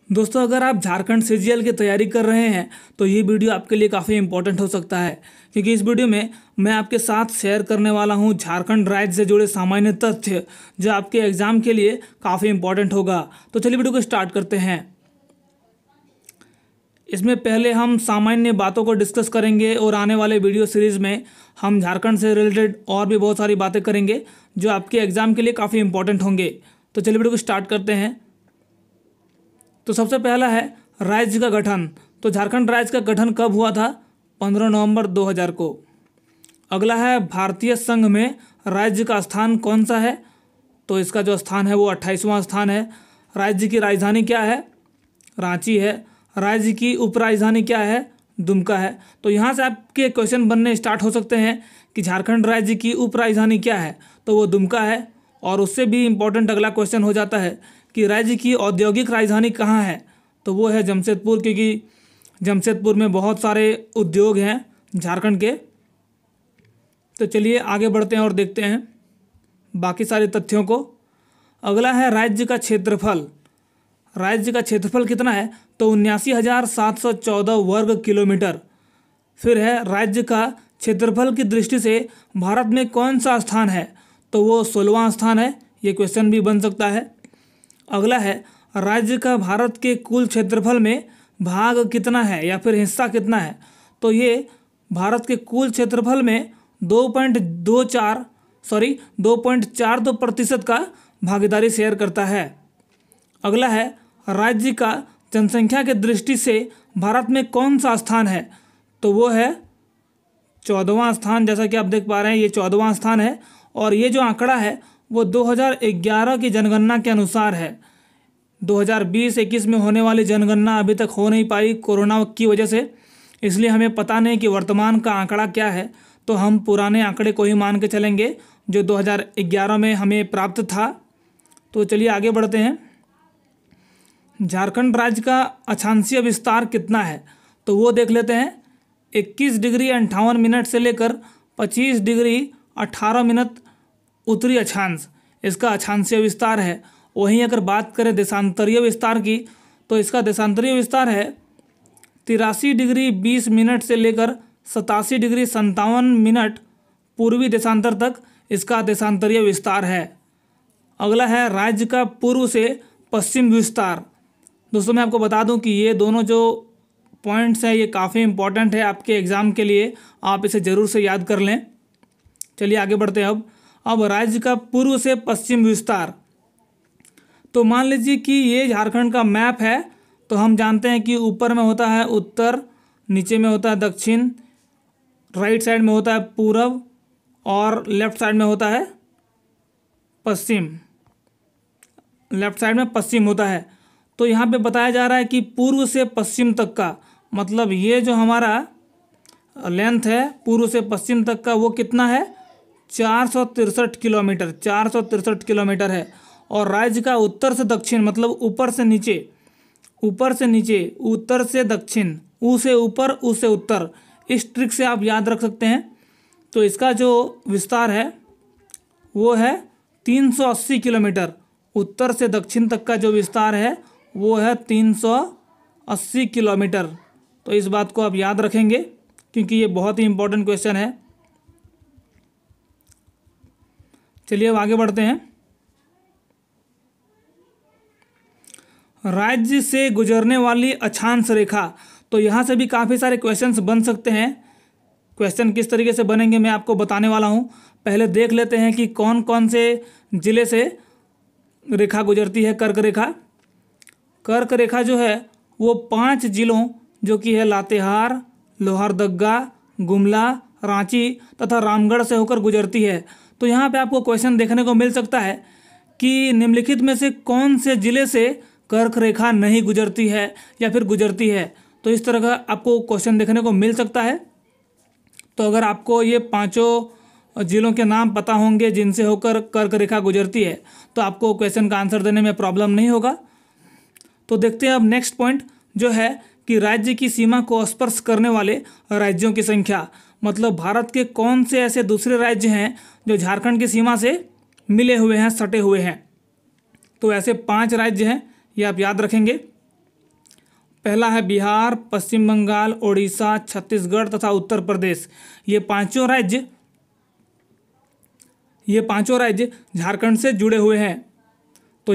दोस्तों, अगर आप झारखंड सीजीएल की तैयारी कर रहे हैं तो ये वीडियो आपके लिए काफ़ी इंपॉर्टेंट हो सकता है, क्योंकि इस वीडियो में मैं आपके साथ शेयर करने वाला हूँ झारखंड राज्य से जुड़े सामान्य तथ्य जो आपके एग्जाम के लिए काफ़ी इंपॉर्टेंट होगा। तो चलिए वीडियो को स्टार्ट करते हैं। इसमें पहले हम सामान्य बातों को डिस्कस करेंगे और आने वाले वीडियो सीरीज़ में हम झारखंड से रिलेटेड और भी बहुत सारी बातें करेंगे जो आपके एग्ज़ाम के लिए काफ़ी इंपॉर्टेंट होंगे। तो चलिए वीडियो को स्टार्ट करते हैं। तो सबसे पहला है राज्य का गठन। तो झारखंड राज्य का गठन कब हुआ था? 15 नवंबर 2000 को। अगला है भारतीय संघ में राज्य का स्थान कौन सा है? तो इसका जो स्थान है वो 28वां स्थान है। राज्य की राजधानी क्या है? रांची है। राज्य की उपराजधानी क्या है? दुमका है। तो यहाँ से आपके क्वेश्चन बनने स्टार्ट हो सकते हैं कि झारखंड राज्य की उपराजधानी क्या है? तो वो दुमका है। और उससे भी इम्पोर्टेंट अगला क्वेश्चन हो जाता है कि राज्य की औद्योगिक राजधानी कहाँ है? तो वो है जमशेदपुर, क्योंकि जमशेदपुर में बहुत सारे उद्योग हैं झारखंड के। तो चलिए आगे बढ़ते हैं और देखते हैं बाकी सारे तथ्यों को। अगला है राज्य का क्षेत्रफल। राज्य का क्षेत्रफल कितना है? तो 79,714 वर्ग किलोमीटर। फिर है राज्य का क्षेत्रफल की दृष्टि से भारत में कौन सा स्थान है? तो वो 16वां स्थान है। ये क्वेश्चन भी बन सकता है। अगला है राज्य का भारत के कुल क्षेत्रफल में भाग कितना है या फिर हिस्सा कितना है? तो ये भारत के कुल क्षेत्रफल में 2.42% का भागीदारी शेयर करता है। अगला है राज्य का जनसंख्या के दृष्टि से भारत में कौन सा स्थान है? तो वो है 14वां स्थान। जैसा कि आप देख पा रहे हैं ये 14वां स्थान है। और ये जो आंकड़ा है वो 2011 की जनगणना के अनुसार है। 2020-21 में होने वाली जनगणना अभी तक हो नहीं पाई कोरोना की वजह से, इसलिए हमें पता नहीं कि वर्तमान का आंकड़ा क्या है। तो हम पुराने आंकड़े को ही मान के चलेंगे जो 2011 में हमें प्राप्त था। तो चलिए आगे बढ़ते हैं। झारखंड राज्य का अक्षांशीय विस्तार कितना है? तो वो देख लेते हैं। 21 डिग्री 58 मिनट से लेकर 25 डिग्री 18 मिनट उत्तरी अक्षांश इसका अक्षांशीय विस्तार है। वहीं अगर बात करें देशांतरीय विस्तार की, तो इसका देशांतरीय विस्तार है 83 डिग्री 20 मिनट से लेकर 87 डिग्री 57 मिनट पूर्वी देशांतर तक इसका देशांतरीय विस्तार है। अगला है राज्य का पूर्व से पश्चिम विस्तार। दोस्तों, मैं आपको बता दूं कि ये दोनों जो पॉइंट्स हैं ये काफ़ी इंपॉर्टेंट है आपके एग्ज़ाम के लिए, आप इसे ज़रूर से याद कर लें। चलिए आगे बढ़ते हैं। अब राज्य का पूर्व से पश्चिम विस्तार। तो मान लीजिए कि ये झारखंड का मैप है। तो हम जानते हैं कि ऊपर में होता है उत्तर, नीचे में होता है दक्षिण, राइट साइड में होता है पूरब और लेफ्ट साइड में होता है पश्चिम। लेफ्ट साइड में पश्चिम होता है। तो यहाँ पे बताया जा रहा है कि पूर्व से पश्चिम तक का मतलब ये जो हमारा लेंथ है पूर्व से पश्चिम तक का वो कितना है? 463 किलोमीटर। 463 किलोमीटर है। और राज्य का उत्तर से दक्षिण मतलब ऊपर से नीचे, उत्तर से दक्षिण, ऊ से ऊपर, ऊ से उत्तर, इस ट्रिक से आप याद रख सकते हैं। तो इसका जो विस्तार है वो है 380 किलोमीटर। उत्तर से दक्षिण तक का जो विस्तार है वो है 380 किलोमीटर। तो इस बात को आप याद रखेंगे क्योंकि ये बहुत ही इंपॉर्टेंट क्वेश्चन है। चलिए अब आगे बढ़ते हैं। राज्य से गुजरने वाली अक्षांश रेखा। तो यहाँ से भी काफ़ी सारे क्वेश्चंस बन सकते हैं। क्वेश्चन किस तरीके से बनेंगे मैं आपको बताने वाला हूँ। पहले देख लेते हैं कि कौन कौन से ज़िले से रेखा गुजरती है। कर्क रेखा। कर्क रेखा जो है वो 5 जिलों जो कि है लातेहार, लोहरदगा, गुमला, रांची तथा रामगढ़ से होकर गुजरती है। तो यहाँ पे आपको क्वेश्चन देखने को मिल सकता है कि निम्नलिखित में से कौन से ज़िले से कर्क रेखा नहीं गुजरती है या फिर गुजरती है। तो इस तरह का आपको क्वेश्चन देखने को मिल सकता है। तो अगर आपको ये 5 ज़िलों के नाम पता होंगे जिनसे होकर कर्क रेखा गुजरती है तो आपको क्वेश्चन का आंसर देने में प्रॉब्लम नहीं होगा। तो देखते हैं अब नेक्स्ट पॉइंट जो है कि राज्य की सीमा को स्पर्श करने वाले राज्यों की संख्या। मतलब भारत के कौन से ऐसे दूसरे राज्य हैं जो झारखंड की सीमा से मिले हुए हैं, सटे हुए हैं। तो ऐसे 5 राज्य हैं, ये आप याद रखेंगे। पहला है बिहार, पश्चिम बंगाल, उड़ीसा, छत्तीसगढ़ तथा उत्तर प्रदेश। ये पांचों राज्य झारखंड से जुड़े हुए हैं। तो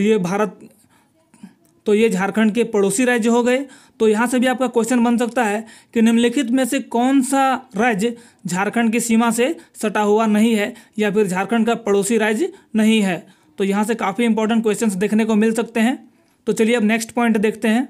ये झारखंड के पड़ोसी राज्य हो गए। तो यहाँ से भी आपका क्वेश्चन बन सकता है कि निम्नलिखित में से कौन सा राज्य झारखंड की सीमा से सटा हुआ नहीं है या फिर झारखंड का पड़ोसी राज्य नहीं है। तो यहाँ से काफ़ी इंपॉर्टेंट क्वेश्चंस देखने को मिल सकते हैं। तो चलिए अब नेक्स्ट पॉइंट देखते हैं।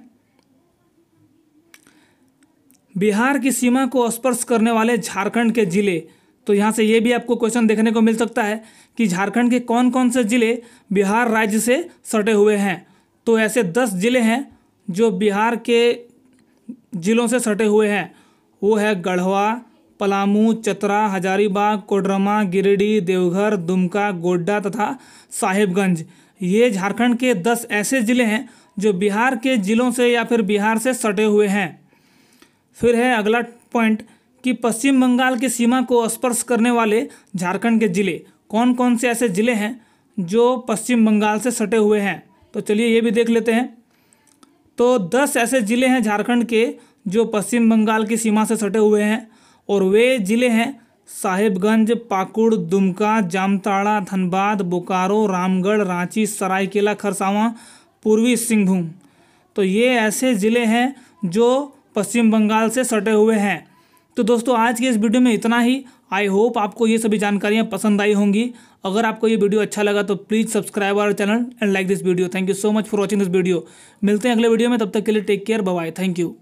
बिहार की सीमा को स्पर्श करने वाले झारखंड के जिले। तो यहाँ से ये भी आपको क्वेश्चन देखने को मिल सकता है कि झारखंड के कौन कौन से जिले बिहार राज्य से सटे हुए हैं। तो ऐसे 10 जिले हैं जो बिहार के जिलों से सटे हुए हैं। वो है गढ़वा, पलामू, चतरा, हजारीबाग, कोडरमा, गिरिडीह, देवघर, दुमका, गोड्डा तथा साहिबगंज। ये झारखंड के 10 ऐसे ज़िले हैं जो बिहार के ज़िलों से या फिर बिहार से सटे हुए हैं। फिर है अगला पॉइंट कि पश्चिम बंगाल की सीमा को स्पर्श करने वाले झारखंड के ज़िले। कौन कौन से ऐसे ज़िले हैं जो पश्चिम बंगाल से सटे हुए हैं। तो चलिए ये भी देख लेते हैं। तो 10 ऐसे ज़िले हैं झारखंड के जो पश्चिम बंगाल की सीमा से सटे हुए हैं और वे ज़िले हैं साहिबगंज, पाकुड़, दुमका, जामताड़ा, धनबाद, बोकारो, रामगढ़, रांची, सरायकेला खरसावां, पूर्वी सिंहभूम। तो ये ऐसे ज़िले हैं जो पश्चिम बंगाल से सटे हुए हैं। तो दोस्तों आज की इस वीडियो में इतना ही। आई होप आपको ये सभी जानकारियाँ पसंद आई होंगी। अगर आपको ये वीडियो अच्छा लगा तो please subscribe our channel and like this video. Thank you so much for watching this video. मिलते हैं अगले वीडियो में, तब तक के लिए take care, bye bye, thank you.